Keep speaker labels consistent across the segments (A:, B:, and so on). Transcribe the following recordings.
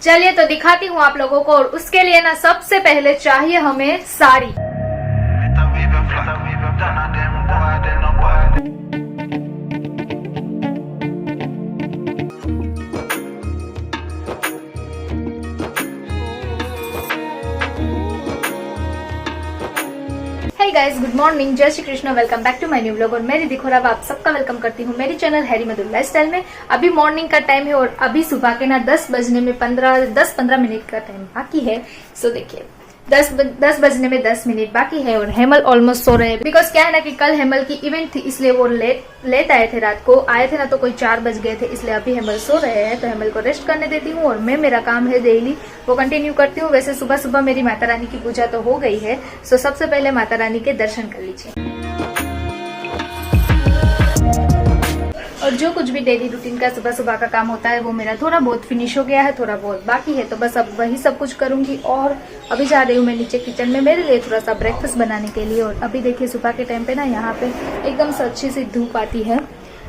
A: चलिए तो दिखाती हूँ आप लोगों को, और उसके लिए ना सबसे पहले चाहिए हमें sari. Hey guys, good morning, जय Shri Krishna, welcome back to my new vlog. और मैं रिद्धि खोरा आप सबका वेलकम करती हूँ मेरी चैनल हैरी मधुर लाइफस्टाइल में। अभी मॉर्निंग का टाइम है और अभी सुबह के ना 10 बजने में 10-15 मिनट का टाइम बाकी है। सो देखिए 10 बजने में 10 मिनट बाकी है और हेमल ऑलमोस्ट सो रहे हैं। बिकॉज क्या है ना कि कल हेमल की इवेंट थी, इसलिए वो लेट आए थे। रात को आए थे ना तो कोई 4 बज गए थे, इसलिए अभी हेमल सो रहे हैं। तो हेमल को रेस्ट करने देती हूँ और मैं मेरा काम है डेली वो कंटिन्यू करती हूँ। वैसे सुबह सुबह मेरी माता रानी की पूजा तो हो गई है। सो सबसे पहले माता रानी के दर्शन कर लीजिए। और जो कुछ भी डेली रूटीन का सुबह सुबह का काम होता है वो मेरा थोड़ा बहुत फिनिश हो गया है, थोड़ा बहुत बाकी है। तो बस अब वही सब कुछ करूंगी। और अभी जा रही हूँ मैं नीचे किचन में मेरे लिए थोड़ा सा ब्रेकफास्ट बनाने के लिए। और अभी देखिए सुबह के टाइम पे ना यहाँ पे एकदम से अच्छी सी धूप आती है।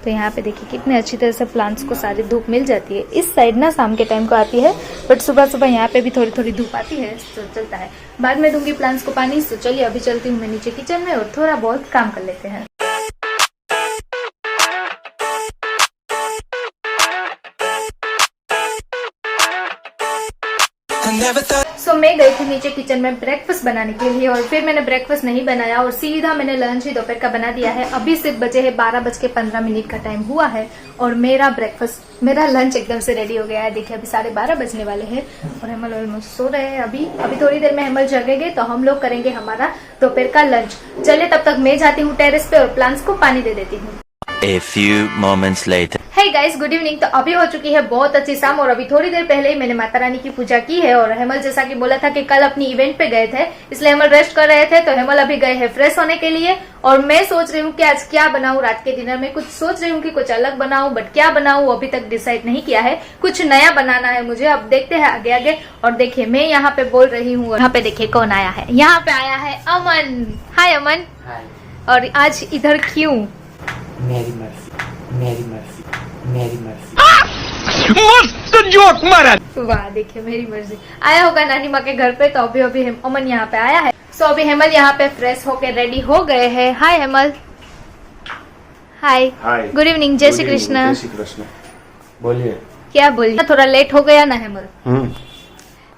A: तो यहाँ पे देखिए कितने अच्छी तरह से प्लांट्स को सारी धूप मिल जाती है। इस साइड ना शाम के टाइम को आती है, बट सुबह सुबह यहाँ पे भी थोड़ी थोड़ी धूप आती है, तो चलता है। बाद में दूंगी प्लांट्स को पानी। तो चलिए अभी चलती हूँ मैं नीचे किचन में और थोड़ा बहुत काम कर लेते हैं। सो मैं गई थी नीचे किचन में ब्रेकफास्ट बनाने के लिए, और फिर मैंने ब्रेकफास्ट नहीं बनाया और सीधा मैंने लंच ही दोपहर का बना दिया है। अभी सिर्फ बजे है 12:15 का टाइम हुआ है और मेरा लंच एकदम से रेडी हो गया है। देखिए अभी 12:30 बजने वाले हैं और हेमल ऑलमोस्ट सो रहे हैं। अभी थोड़ी देर में हेमल जगेंगे तो हम लोग करेंगे हमारा दोपहर का लंच। चलिए तब तक मैं जाती हूँ टेरेस पे और प्लांट्स को पानी दे देती हूँ।
B: A few moments later.
A: Hey guys, good evening. तो अभी हो चुकी है बहुत अच्छी शाम और अभी थोड़ी देर पहले ही मैंने माता रानी की पूजा की है। और हेमल जैसा कि बोला था कि कल अपनी इवेंट पे गए थे, इसलिए हेमल रेस्ट कर रहे थे। तो हेमल अभी गए हैं फ्रेश होने के लिए और मैं सोच रही हूँ कि आज क्या बनाऊं रात के डिनर में। कुछ सोच रही हूँ कि कुछ अलग बनाऊं, बट क्या बनाऊं अभी तक डिसाइड नहीं किया है। कुछ नया बनाना है मुझे, अब देखते हैं आगे आगे। और देखिए मैं यहाँ पे बोल रही हूँ, यहाँ पे देखिए कौन आया है। यहाँ पे आया है अमन। हाय अमन।
C: हाय।
A: और आज इधर क्यों?
C: मेरी मर्जी, मेरी मर्जी, मेरी मर्जी।
B: मस्त जोक मारा।
A: वाह, देखिए मेरी मर्जी। आया होगा नानी माँ के घर पे, तो अभी अमन यहाँ पे आया है। सो अभी हेमल यहाँ पे फ्रेश होके रेडी हो गए हैं। हाय हेमल। हाय। गुड इवनिंग, जय श्री कृष्ण।
D: जय श्री कृष्ण। बोलिए।
A: क्या बोलिए? थोड़ा लेट हो गया ना हेमल?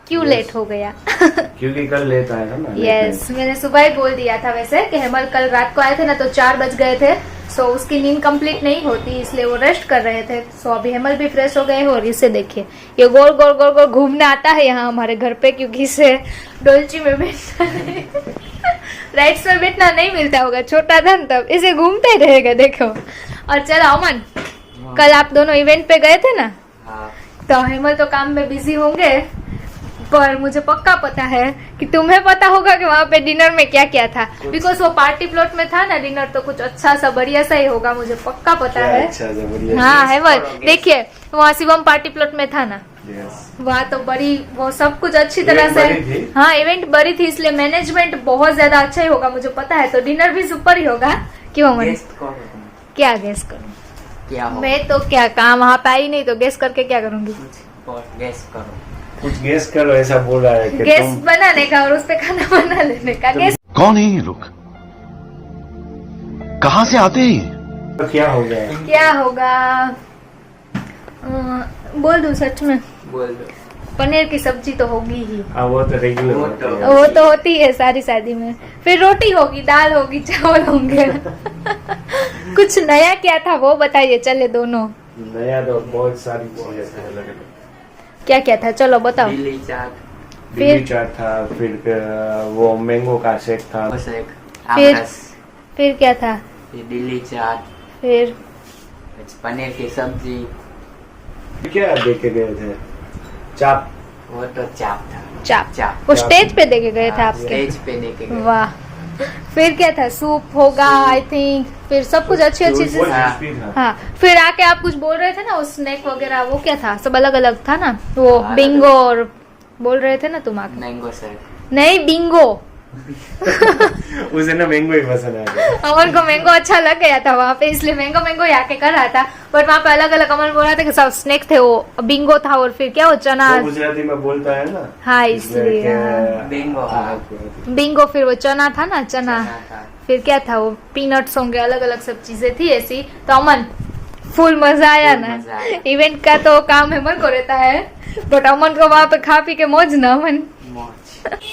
A: क्यों लेट हो गया?
D: क्योंकि कल लेट आया था ना।
A: यस, मैंने सुबह ही बोल दिया था वैसे कि हेमल कल रात को आए थे ना तो 4 बज गए थे। सो उसकी नींद कंप्लीट नहीं होती, इसलिए वो रेस्ट कर रहे थे। सो अभी हेमल भी फ्रेश हो गए हैं। और इसे देखिए ये गोल गोल गोल गोल घूमने आता है यहाँ हमारे घर पे, क्योंकि इसे डोलची में बैठना राइड्स में बैठना नहीं मिलता होगा, छोटा था ना तब। इसे घूमते ही रहेगा देखो। और चलो अमन, कल आप दोनों इवेंट पे गए थे ना, तो हेमल तो काम में बिजी होंगे, पर मुझे पक्का पता है कि तुम्हें पता होगा कि वहाँ पे डिनर में क्या क्या था। बिकॉज वो पार्टी प्लॉट में था ना डिनर, तो कुछ अच्छा सा बढ़िया सा ही होगा, मुझे पक्का पता है।
D: अच्छा सा बढ़िया।
A: हाँ हेमल देखिए वहाँ शिवम पार्टी प्लॉट में था ना,
D: Yes.
A: वहाँ तो बड़ी वो सब कुछ अच्छी तरह से। हाँ इवेंट बड़ी थी, इसलिए मैनेजमेंट बहुत ज्यादा अच्छा ही होगा मुझे पता है। तो डिनर भी सुपर ही होगा। क्यों अमन? क्या गेस करूँ?
C: क्या हो?
A: मैं तो क्या काम वहाँ पे आई नहीं, तो गेस करके क्या करूंगी?
C: गेस करो।
D: कुछ गेस करो, ऐसा बोल रहा है कि
A: गैस बनाने का और उस पे खाना बना लेने का। गैस
E: कौन है ये लोग? कहाँ से आते हैं?
D: तो क्या हो गया?
A: क्या होगा? बोल दूं सच में?
C: बोल दो।
A: पनीर की सब्जी तो होगी ही।
D: हाँ वो तो रेगुलर होता है।
A: वो तो होती है सारी शादी में। फिर रोटी होगी, दाल होगी, चावल होंगे। कुछ नया क्या था वो बताइए। चले दोनों
D: नया तो बहुत सारी चीजें थे।
A: क्या क्या था चलो बताओ।
C: दिल्ली चाट,
D: दिल्ली चाट था, फिर वो मैंगो का शेक था।
A: फिर क्या था?
C: दिल्ली चाट,
A: फिर
C: पनीर की सब्जी।
D: क्या देखे गए थे? चाप।
C: वो तो चाप था।
A: चाप। वो स्टेज पे देखे गए थे आपके?
C: स्टेज पे देखे गए।
A: वाह। फिर क्या था? सूप होगा आई थिंक। फिर सब कुछ अच्छी चीजें। हाँ फिर आके आप कुछ बोल रहे थे ना, वो स्नैक वगैरह वो क्या था? सब अलग अलग था ना, वो बिंगो और बोल रहे थे ना तुम आके।
C: Mango shake.
A: नहीं बिंगो।
D: उसे ना मैंगो ही पसंद आ गया।
A: अमन को मैंगो अच्छा लग गया था वहाँ पे, इसलिए मैंगो मैंगो यहाँ के कर रहा था। बट वहाँ पे अलग अलग अमन बोल रहा था कि सब स्नैक थे, वो बिंगो था और फिर क्या वो चना।
D: वो गुजराती में बोलता है ना।
A: हाँ इसलिए
D: कि-
A: हाँ।
C: बिंगो।
A: बिंगो, फिर वो चना था ना, चना फिर क्या था वो पीनट्स होंगे, अलग अलग सब चीजें थी ऐसी। तो अमन फुल मजा आया
C: फुल
A: ना।
C: मजा आया।
A: इवेंट का तो काम हेमल को रहता है, बट अमन को वहाँ पे खा पी के मौज ना अमन।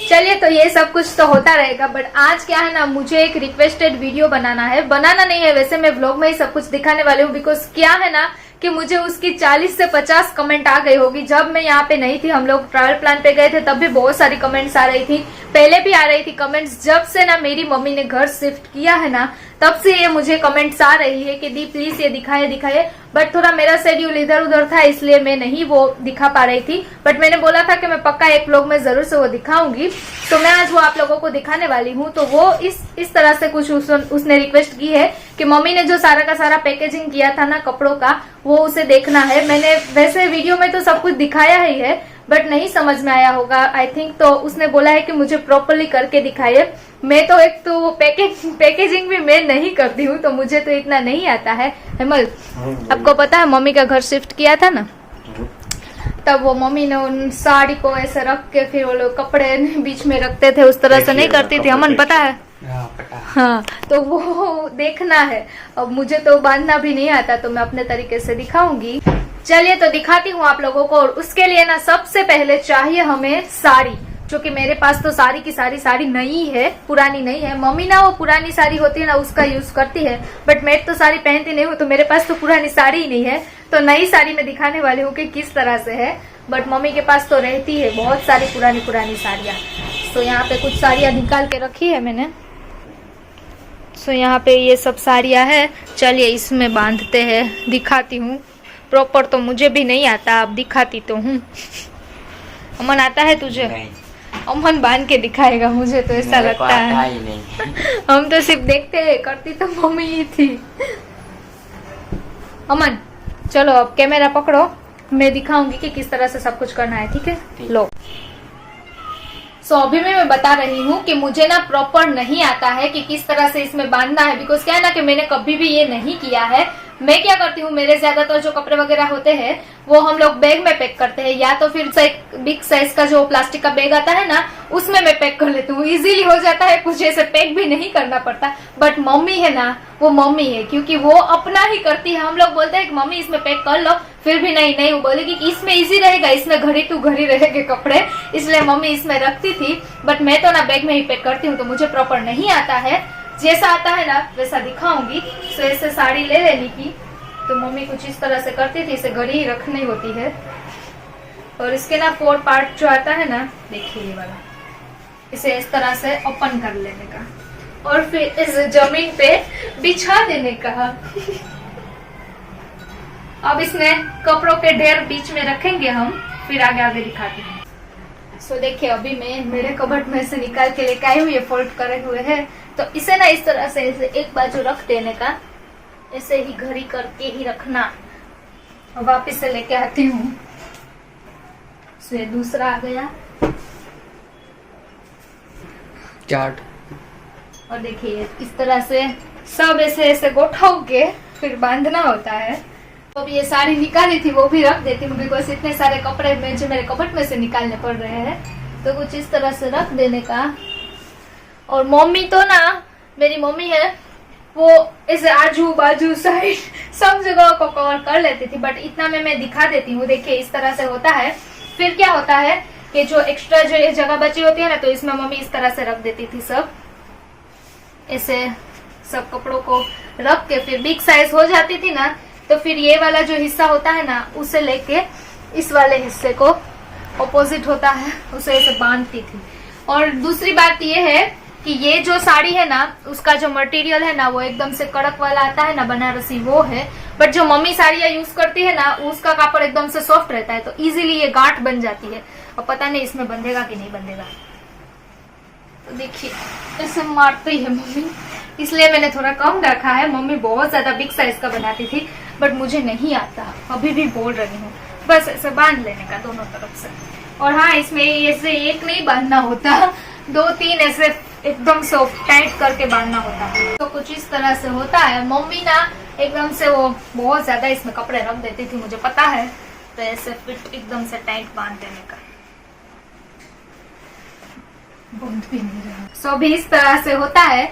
A: चलिए, तो ये सब कुछ तो होता रहेगा। बट आज क्या है ना, मुझे एक रिक्वेस्टेड वीडियो बनाना है। बनाना नहीं है वैसे, मैं व्लॉग में ही सब कुछ दिखाने वाली हूँ। बिकॉज क्या है ना कि मुझे उसकी 40 से 50 कमेंट आ गई होगी। जब मैं यहाँ पे नहीं थी, हम लोग ट्रैवल प्लान पे गए थे, तब भी बहुत सारी कमेंट्स आ रही थी, पहले भी आ रही थी कमेंट्स। जब से ना मेरी मम्मी ने घर शिफ्ट किया है ना, तब से ये मुझे कमेंट्स आ रही है कि दी प्लीज ये दिखाए। बट थोड़ा मेरा शेड्यूल इधर उधर था, इसलिए मैं नहीं वो दिखा पा रही थी। बट मैंने बोला था कि मैं पक्का एक व्लॉग में जरूर से वो दिखाऊंगी, तो मैं आज वो आप लोगों को दिखाने वाली हूँ। तो वो इस तरह से कुछ उसने रिक्वेस्ट की है कि मम्मी ने जो सारा का सारा पैकेजिंग किया था ना कपड़ों का, वो उसे देखना है। मैंने वैसे वीडियो में तो सब कुछ दिखाया ही है, बट नहीं समझ में आया होगा आई थिंक। तो उसने बोला है कि मुझे प्रॉपरली करके दिखाइए। मैं तो एक तो पैकेजिंग भी मैं नहीं करती हूँ, तो मुझे तो इतना नहीं आता है। हेमल, आपको पता है मम्मी का घर शिफ्ट किया था ना, तब वो मम्मी ने उन साड़ी को ऐसे रख के फिर वो लोग कपड़े बीच में रखते थे, उस तरह से नहीं करती थी। अमन पता है? हाँ, तो वो देखना है। अब मुझे तो बांधना भी नहीं आता, तो मैं अपने तरीके से दिखाऊंगी। चलिए, तो दिखाती हूँ आप लोगों को। और उसके लिए ना सबसे पहले चाहिए हमें साड़ी, जो कि मेरे पास तो सारी की सारी साड़ी नई है, पुरानी नहीं है। मम्मी ना वो पुरानी साड़ी होती है ना, उसका यूज करती है, बट मैं तो साड़ी पहनती नहीं हूँ, तो मेरे पास तो पुरानी साड़ी ही नहीं है। तो नई साड़ी मैं दिखाने वाली हूँ कि किस तरह से है। बट मम्मी के पास तो रहती है बहुत सारी पुरानी साड़ियाँ। तो यहाँ पे कुछ साड़ियाँ निकाल के रखी है मैंने। सो यहाँ पे ये सब साड़ियाँ है। चलिए इसमें बांधते हैं, दिखाती हूँ। प्रॉपर तो मुझे भी नहीं आता, अब दिखाती तो हूँ। अमन आता है तुझे?
C: नहीं,
A: अमन बांध के दिखाएगा, मुझे तो ऐसा
C: मेरे को
A: लगता
C: आता
A: है।
C: ही नहीं।
A: हम तो सिर्फ देखते हैं, करती तो मम्मी ही थी। अमन चलो अब कैमरा पकड़ो, मैं दिखाऊंगी कि किस तरह से सब कुछ करना है, ठीक है? लो। सो अभी मैं बता रही हूँ कि मुझे ना प्रॉपर नहीं आता है कि किस तरह से इसमें बांधना है। बिकॉज क्या है ना कि मैंने कभी भी ये नहीं किया है। मैं क्या करती हूँ, मेरे ज्यादातर जो कपड़े वगैरह होते हैं वो हम लोग बैग में पैक करते हैं, या तो फिर बिग साइज का जो प्लास्टिक का बैग आता है ना, उसमें मैं पैक कर लेती हूँ। इजीली हो जाता है, कुछ ऐसे पैक भी नहीं करना पड़ता। बट मम्मी है ना, वो मम्मी है, क्योंकि वो अपना ही करती है। हम लोग बोलते हैं कि मम्मी इसमें पैक कर लो, फिर भी नहीं, वो बोलेगी कि इसमें इजी रहेगा, इसमें घड़ी टू घड़ी रहेंगे कपड़े, इसलिए मम्मी इसमें रखती थी। बट मैं तो ना बैग में ही पैक करती हूँ, तो मुझे प्रॉपर नहीं आता है। जैसा आता है ना वैसा दिखाऊंगी। सो ऐसे साड़ी ले लेने की, तो मम्मी कुछ इस तरह से करती थी, इसे घड़ी ही रखनी होती है। और इसके ना 4 पार्ट जो आता है ना, देखिए ये वाला, इसे इस तरह से ओपन कर लेने का और फिर इस जमीन पे बिछा देने का। अब इसमें कपड़ों के ढेर बीच में रखेंगे हम, फिर आगे दिखाते हैं। सो देखिए, अभी मैं मेरे कबर्ड में से निकाल के लेके आई हूँ, ये फोल्ड करे हुए हैं। तो इसे ना इस तरह से इसे एक बाजू रख देने का, ऐसे ही घड़ी करके ही रखना। और वापिस से लेके आती हूँ। सो ये दूसरा आ गया
C: चार्ट।
A: और देखिए इस तरह से सब ऐसे ऐसे गोठाओ के फिर बांधना होता है। तो अभी ये साड़ी निकाली थी, वो भी रख देती हूँ, बिकॉज इतने सारे कपड़े में जो मेरे कपड़ में से निकालने पड़ रहे हैं। तो कुछ इस तरह से रख देने का। और मम्मी तो ना, मेरी मम्मी है, वो ऐसे आजू बाजू साइड सब जगह को कवर कर लेती थी। बट इतना मैं दिखा देती हूँ। देखिए इस तरह से होता है। फिर क्या होता है कि जो एक्स्ट्रा जो ये जगह बची होती है ना, तो इसमें मम्मी इस तरह से रख देती थी सब, ऐसे सब कपड़ों को रख के। फिर बिग साइज हो जाती थी ना, तो फिर ये वाला जो हिस्सा होता है ना, उसे लेके इस वाले हिस्से को ऑपोजिट होता है, उसे ऐसे बांधती थी। और दूसरी बात ये है कि ये जो साड़ी है ना, उसका जो मटेरियल है ना, वो एकदम से कड़क वाला आता है ना, बनारसी, वो है। बट जो मम्मी साड़ियाँ यूज करती है ना, उसका कापड़ एकदम से सॉफ्ट रहता है, तो इजीली ये गांठ बन जाती है। और पता नहीं इसमें बंधेगा कि नहीं बंधेगा। तो देखिए ऐसे मारती है मम्मी, इसलिए मैंने थोड़ा कम रखा है। मम्मी बहुत ज्यादा बिग साइज का बनाती थी, बट मुझे नहीं आता, अभी भी बोल रही हूँ। बस ऐसे बांध लेने का दोनों तरफ से। और हाँ, इसमें ऐसे एक नहीं बांधना होता, 2-3 ऐसे एकदम से टाइट करके बांधना होता है। तो कुछ इस तरह से होता है। मम्मी ना एकदम से वो बहुत ज्यादा इसमें कपड़े रख देती थी, मुझे पता है, तो ऐसे फिट एकदम से टाइट बांध देने का बंद भी नहीं रहा। सो अभी इस तरह से होता है।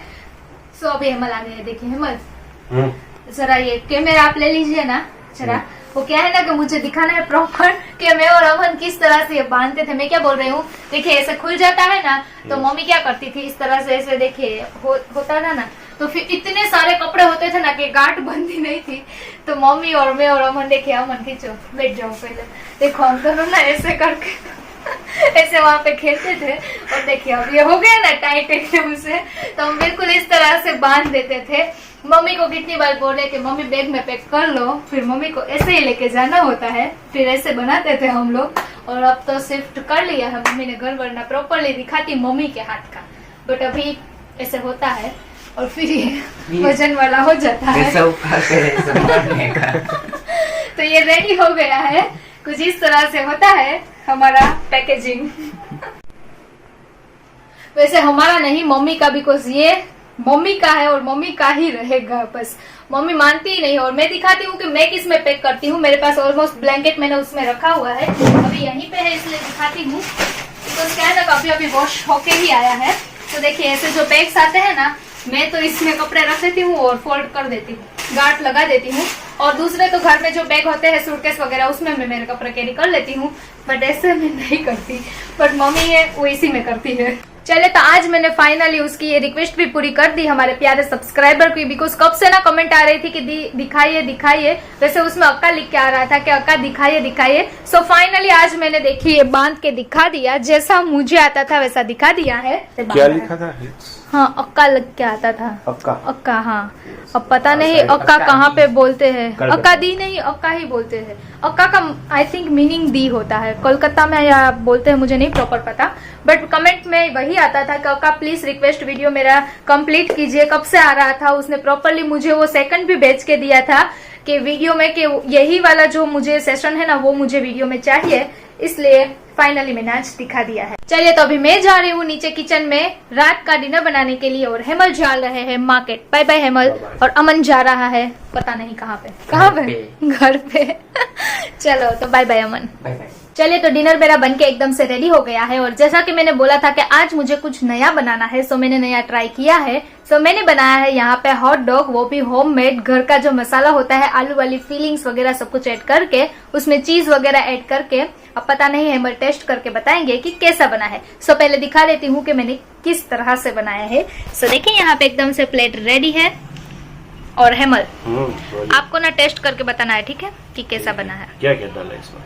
A: सो अभी हेमल आ गए, देखिए हेमल जरा ये कैमरा आप ले लीजिए ना जरा। वो क्या है ना कि मुझे दिखाना है प्रॉपर कि मैं और अमन किस तरह से ये बांधते थे। मैं क्या बोल रही हूँ, देखिए ऐसे खुल जाता है ना, तो मम्मी क्या करती थी इस तरह से ऐसे, देखिए होता था ना, तो फिर इतने सारे कपड़े होते थे ना कि गांठ बनती नहीं थी। तो मम्मी और मैं और अमन, देखिए अमन खींचो, बैठ जाओ पहले, देखो हम दोनों ना ऐसे करके ऐसे वहां पे खेलते थे। और देखिए अब ये हो गया ना टाइट एकदम से, तो हम बिल्कुल इस तरह से बांध देते थे। मम्मी को कितनी बार बोले कि मम्मी बैग में पैक कर लो, फिर मम्मी को ऐसे ही लेके जाना होता है, फिर ऐसे बनाते थे हम लोग। और अब तो शिफ्ट कर लिया है मम्मी ने घर, वरना प्रॉपरली दिखाती मम्मी के हाथ का, बट अभी ऐसे होता है और फिर ये वजन वाला हो जाता है। तो ये रेडी हो गया है, कुछ इस तरह से होता है हमारा पैकेजिंग। वैसे हमारा नहीं, मम्मी का, बिकॉज ये मम्मी का है और मम्मी का ही रहेगा बस। मम्मी मानती ही नहीं। और मैं दिखाती हूँ कि मैं किस में पैक करती हूँ। मेरे पास ऑलमोस्ट ब्लैंकेट मैंने उसमें रखा हुआ है, अभी यहीं पे है इसलिए दिखाती हूँ। बिकॉज क्या है ना, काफी अभी वॉश होके ही आया है। तो देखिए ऐसे जो बैग्स आते हैं ना, मैं तो इसमें कपड़े रख देती हूँ और फोल्ड कर देती हूँ, गांठ लगा देती हूँ। और दूसरे तो घर में जो बैग होते हैं सूटकेस वगैरह, उसमें मैं मेरे कपड़े कैरी कर लेती हूँ, बट ऐसे मैं नहीं करती। बट मम्मी है वो इसी में करती है। चले, तो आज मैंने फाइनली उसकी ये रिक्वेस्ट भी पूरी कर दी हमारे प्यारे सब्सक्राइबर की। बिकॉज कब से ना कमेंट आ रही थी कि दिखाइए दिखाइए, वैसे उसमें अक्का लिख के आ रहा था कि अक्का दिखाइए दिखाइए। सो फाइनली आज मैंने देखी ये बांध के दिखा दिया, जैसा मुझे आता था वैसा दिखा दिया है।
D: क्या लिखा था?
A: हाँ अक्का लग के आता था।
D: अक्का
A: हाँ, अब पता नहीं अक्का कहाँ पे बोलते हैं। अक्का दी नहीं, अक्का ही बोलते हैं। अक्का का आई थिंक मीनिंग दी होता है, कोलकाता में या बोलते हैं, मुझे नहीं प्रॉपर पता, बट कमेंट में वही आता था कि अक्का प्लीज रिक्वेस्ट वीडियो मेरा कंप्लीट कीजिए। कब से आ रहा था, उसने प्रॉपरली मुझे वो सेकंड भी भेज के दिया था कि वीडियो में कि यही वाला जो मुझे सेशन है ना वो मुझे वीडियो में चाहिए, इसलिए फाइनली मैंने आज दिखा दिया है। चलिए, तो अभी मैं जा रही हूँ नीचे किचन में रात का डिनर बनाने के लिए, और हेमल जा रहे हैं मार्केट। Bye bye Hemal. और अमन जा रहा है पता नहीं कहाँ पे, घर पे। चलो तो bye bye Aman.
C: Bye bye.
A: चलिए, तो डिनर मेरा बनके एकदम से रेडी हो गया है। और जैसा कि मैंने बोला था कि आज मुझे कुछ नया बनाना है, सो मैंने नया ट्राई किया है। सो मैंने बनाया है यहाँ पे हॉट डॉग, वो भी होममेड। घर का जो मसाला होता है, आलू वाली फीलिंग्स वगैरह सब कुछ ऐड करके, उसमें चीज वगैरह ऐड करके। अब पता नहीं हेमल टेस्ट करके बताएंगे कि कैसा बना है। सो पहले दिखा देती हूँ कि मैंने किस तरह से बनाया है। सो देखिए यहाँ पे एकदम से प्लेट रेडी है। और हेमल आपको ना टेस्ट करके बताना है, ठीक है, कि कैसा बना है।
D: क्या क्या डाला इसमें?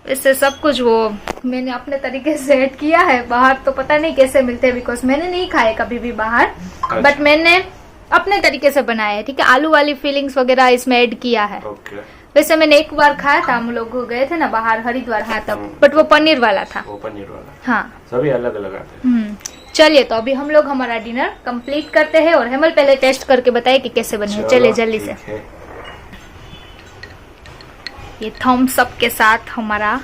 A: इससे सब कुछ वो मैंने अपने तरीके से ऐड किया है। बाहर तो पता नहीं कैसे मिलते हैं, बिकॉज मैंने नहीं खाए कभी भी बाहर, बट मैंने अपने तरीके से बनाया है, ठीक है। आलू वाली फीलिंग्स वगैरह इसमें ऐड किया है। वैसे मैंने एक बार खाया था, हम लोग गए थे ना बाहर हरिद्वार, हाँ तब, बट वो पनीर वाला था।
D: वो पनीर वाला,
A: हाँ
D: सभी अलग अलग आते हैं।
A: चलिए, तो अभी हम लोग हमारा डिनर कंप्लीट करते हैं, और हेमल पहले टेस्ट करके बताए कि कैसे बने। चलिए जल्दी से। ये थम्स अप के साथ हमारा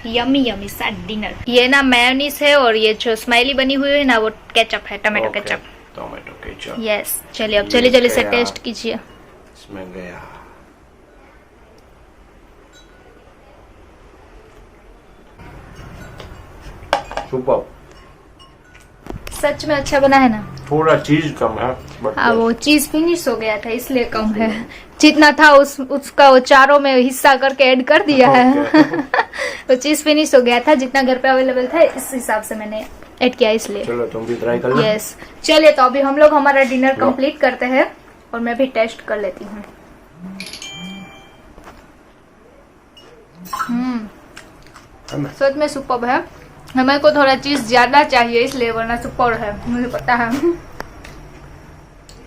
A: यमी यमी सा डिनर। ये ना मेयोनीज है, और ये जो स्माइली बनी हुई है ना वो केचप है, tomato ketchup.
D: Tomato ketchup,
A: yes. चलिए अब जल्दी जल्दी से टेस्ट कीजिए।
D: इसमें गया सुपर,
A: सच में अच्छा बना है ना।
D: थोड़ा चीज कम है, बट
A: हाँ वो चीज फिनिश हो गया था इसलिए कम है। जितना था उसका वो चारों में हिस्सा करके ऐड कर दिया है। तो चीज फिनिश हो गया था, जितना घर पे अवेलेबल था इस हिसाब से मैंने ऐड किया, इसलिए।
D: चलो तुम भी ट्राई कर लो।
A: यस। चलिए, तो अभी हम लोग हमारा डिनर कंप्लीट करते हैं, और मैं भी टेस्ट कर लेती हूँ। सच में सुपर्ब है। हमें को थोड़ा चीज ज्यादा चाहिए इसलिए, वरना सुपर्ब है, मुझे पता है।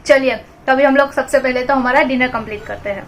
A: चलिए, तो अभी हम लोग सबसे पहले तो हमारा डिनर कंप्लीट करते हैं।